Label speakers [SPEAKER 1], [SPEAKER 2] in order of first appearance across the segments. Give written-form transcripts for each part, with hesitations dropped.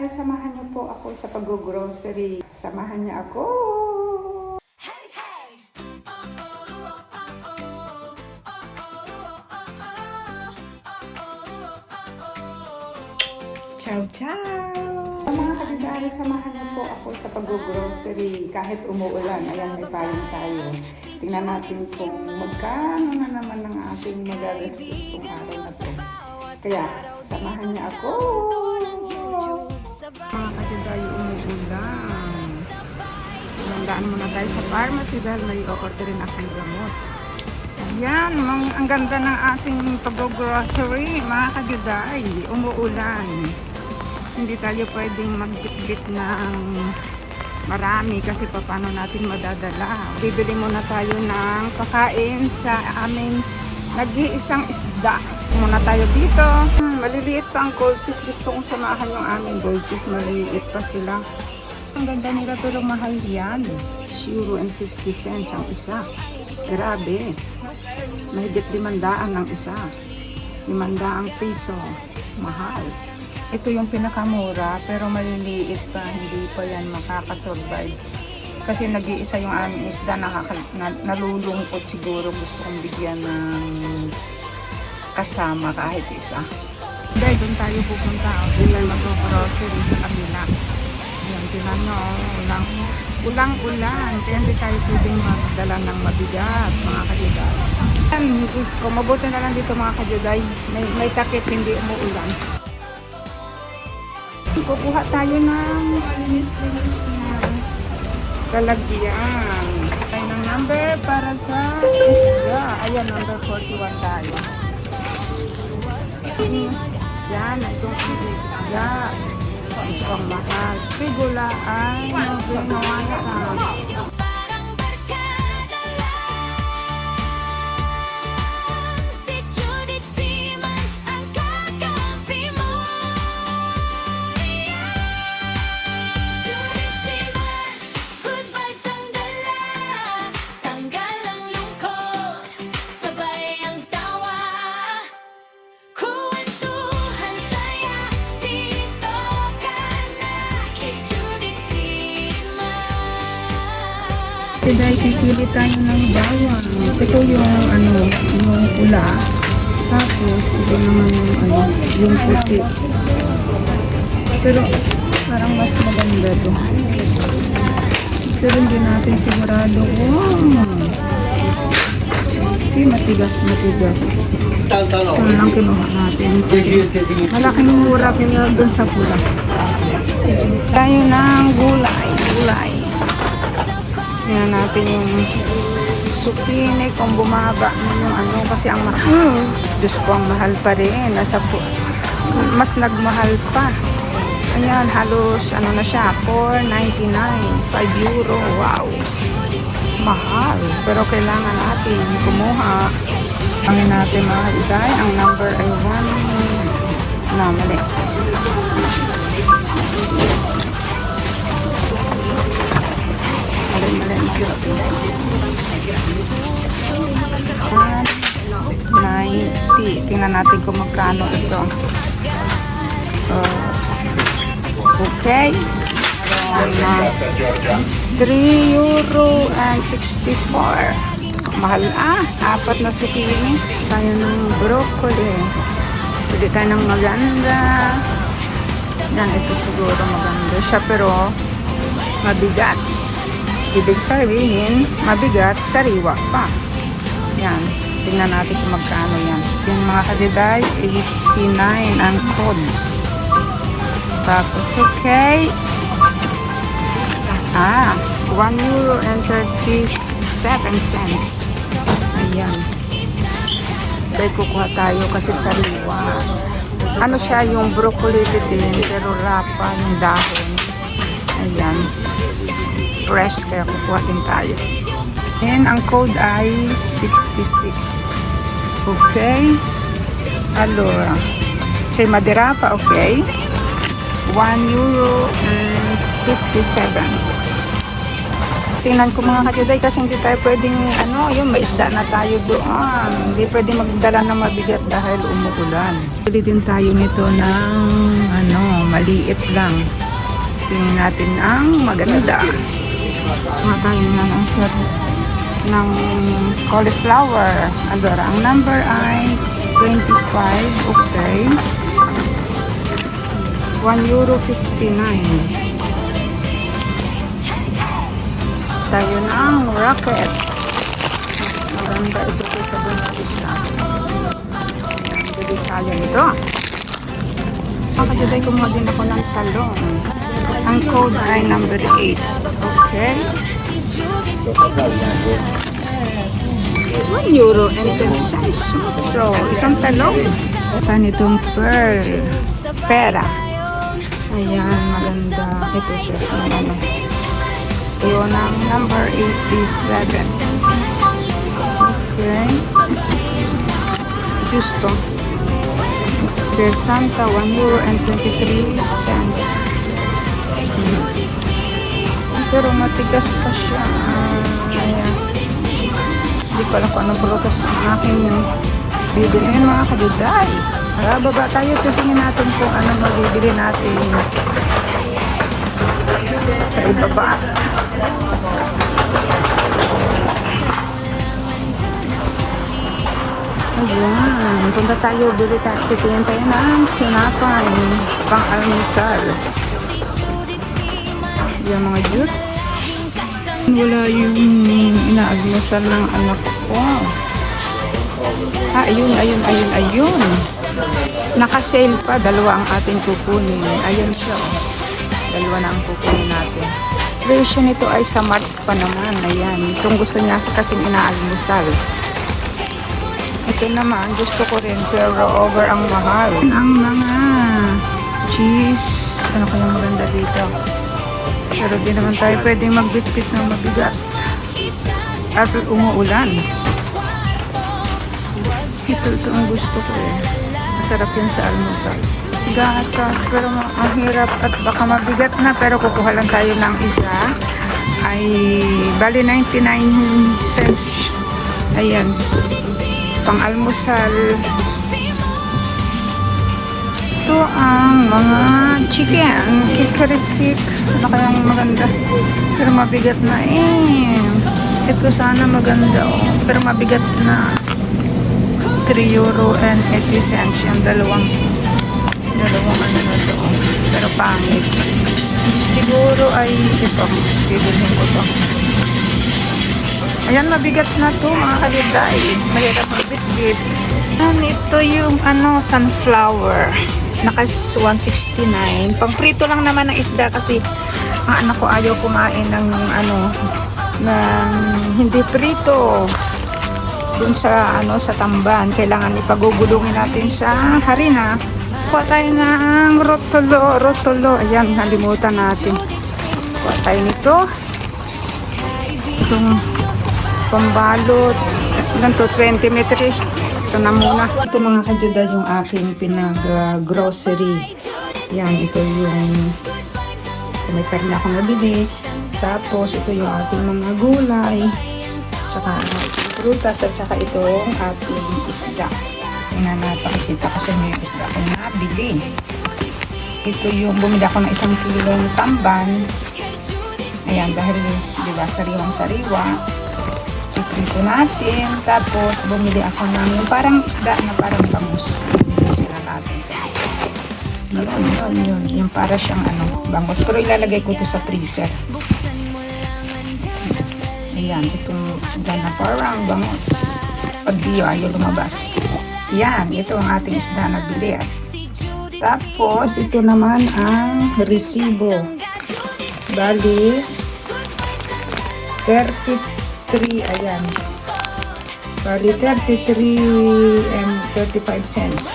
[SPEAKER 1] kapitbahay, samahan niyo po ako sa pag-grocery. Samahan niyo ako. Ciao, ciao! Mga kapitbahay, samahan niyo po ako sa pag-grocery. Kahit umuulan, ayan, may payong tayo. Tingnan natin kung magkano na naman ang ating magagastos itong araw na to. Kaya, samahan niyo ako. Mga kapitbahay, umuulan. Landaan muna tayo sa pharmacy dahil may o-order rin akong gamot. Ayan, ang ganda ng ating pag-grocery, mga kapitbahay. Umuulan. Hindi tayo pwedeng magbitbit ng marami kasi paano natin madadala. Bibili muna tayo ng pagkain sa aming nag-iisang isda. Muna tayo dito. Maliliit pa ang goldfish. Gusto kong samahan yung aming goldfish. Maliliit pa sila. Ang ganda nila pero mahal yan. €0.50 ang isa. Grabe. Mahigit 500 ang isa. 500 piso. Mahal. Ito yung pinakamura pero maliliit pa, hindi pa yan makakasurvive. Kasi nag-iisa yung aming isda, nalulungkot siguro, gusto kong bigyan ng kasama kahit isa. Dahil doon tayo pupunta, doon mag-grocery sa kabila. Ayan, tinan nyo, ulang-ulan, kaya hindi tayo pwedeng magdala ng mabigat, mga kajuday. Diyos ko, mabuti na lang dito mga kajuday, may takip, hindi umuulan. Kukuha tayo ng linis-linis na lalagyan. Tayo ng number para sa isda. Ayan, number 41 tayo. Yan, itong isda. Isang mahal. Spigula ay nawala ka. Dahil pipili tayo ng bawang. Ito yung yung pula. Tapos ito naman yung puti. Pero parang mas maganda to. Pero hindi natin sigurado. Hindi matigas. Ito lang kinuha natin. Malaking mura kaya doon sa pula. Tayo ng gulay. Yan natin yung supine kung bumaba yung kasi ang mahal. Diyos ko, ang mahal pa rin. Mas nagmahal pa. Ayan, halos na siya, €4.99, €5. Wow! Mahal. Pero kailangan natin kumuha. Ang natin mga itay, ang number ay 1. Mali. Tingnan natin kung magkano ito. Okay. €3.64. Mahal apat na zucchini. Tayo ng broccoli. Pwede tayo ng maganda. Yan, ito siguro maganda siya pero mabigat. Ibig sabihin, mabigat, sariwa pa. Yan. Tingnan natin kung magkano yan. Yung mga kadiday, 89 ang code. Tapos, okay. €1.37. Ayan. Dahil kukuha tayo kasi sariwa. Ano siya, yung broccoli din, pero rapa yung dahon. Ayan. Fresh, kaya kukuha din tayo. And ang code ay 66. Okay. Allora. C'è madera pa, okay. €1.57. tinitingnan ko mga kajuday kasi hindi tayo pwedeng yung may isda na tayo doon. Hindi pwedeng magdala ng mabigat dahil umuulan. Bili din tayo nito ng maliit lang. Tingnan natin ang maganda. Makain na ng shot ng cauliflower. Adora, ang number ay 25. Okay. €1.59. Tayo ng rocket. Mas maganda ito kaysa dun sa isa. Bili tayo nito. Makajuday, kumuha din ako ng talong. Ang code ay number 8. Okay. €1.10. So, isang talong. Saan itong pearl? Pera. Ayan, maganda. Ito siya. Yun ang number 87. Okay. Justo. De Santa, €1.23. Pero matigas pa siya. Ayan. Hindi ko alam kung anong pulutas ang aking bibilihin mga kajuday. Baba tayo, titingin natin kung ano mabibili natin sa ibaba. Ayan, punta tayo, bili tayo, titingin tayo ng tinapay, pang-almusal. Yung mga juice. Wala yung inaalmusal ng anak ko. Ayun. Naka-sale pa, dalawa ang ating kukunin. Ayun siya. Dalawa na ang kukunin natin. Presyo nito ay sa March pa naman. Ayan. Itong gusto niya kasing inaalmusal. Ito naman, gusto ko rin, pero over ang mahal. Ang mga cheese. Ano kayang maganda dito? Pero di naman tayo pwedeng magbitbit ng mabigat. At umuulan. Ito ang gusto ko eh. Masarap yun sa almusal. Gatas, pero ang hirap at baka mabigat na, pero kukuha lang tayo ng isa. Ay, bali 99 cents. Ayan. Pang almusal. Ito ang mga chicken. Kikarikik. Ano kayang maganda? Pero mabigat na eh. Ito sana maganda oh. Pero mabigat na. €3.80 yung dalawang ano na to. Pero pangit. Siguro ay ito. Bibilhin ko to. Ayan, mabigat na to mga kajuday. Mahirap magbitbit. Ito yung sunflower. Nakas 169. Pangprito lang naman ng isda kasi ang anak ko ayaw kumain ng ng hindi prito. Dun sa sa tamban, kailangan ipagugulungin natin sa harina. Kuha tayo ng rotolo. Ayan, nalimutan natin. Kuha tayo nito. Itong pambalot. Ilan to? 20 metri. Ito na muna. Ito mga kajuday yung aking pinag-grocery. Yan, ito yung may karne ako nabili. Tapos, ito yung ating mga gulay. Tsaka prutas at saka itong ating isda. Tingnan natin, pakikita ko sa inyo yung isda ko nabili. Ito yung bumili ako ng 1 kilong tamban. Ayan, dahil diba sariwang-sariwa. Iprito natin. Tapos bumili ako ng yung parang isda na parang bangus. Bumili sila natin. Yun. Yung para siyang bangus. Pero ilalagay ko to sa freezer. Ayan, itong isda na parang bangus. Pag diyo, ayaw lumabas. Yan, ito ang ating isda na bili. Tapos, ito naman ang resibo. Bali, 33, ayan. Bali, 33 and 35 cents.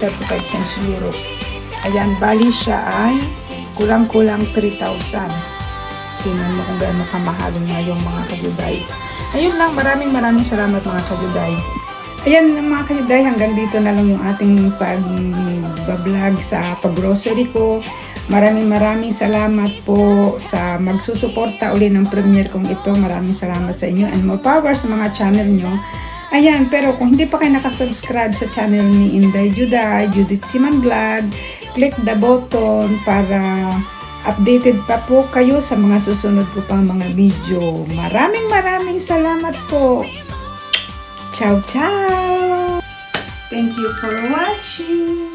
[SPEAKER 1] 35 cents euro. Ayan, bali siya ay kulang-kulang 3,000. Tingnan mo kung gaano kamahal nga yung mga kajuday. Ayun lang, maraming salamat mga kajuday. Ayan mga kajuday, hanggang dito na lang yung ating pag-vlog sa pag-grocery ko. Maraming salamat po sa magsusuporta uli ng premiere kong ito. Maraming salamat sa inyo and more power sa mga channel nyo. Ayan, pero kung hindi pa kayo nakasubscribe sa channel ni Inday Juday, Judith Siman Vlog, click the button para updated pa po kayo sa mga susunod ko pang mga video. Maraming salamat po. Ciao, ciao! Thank you for watching!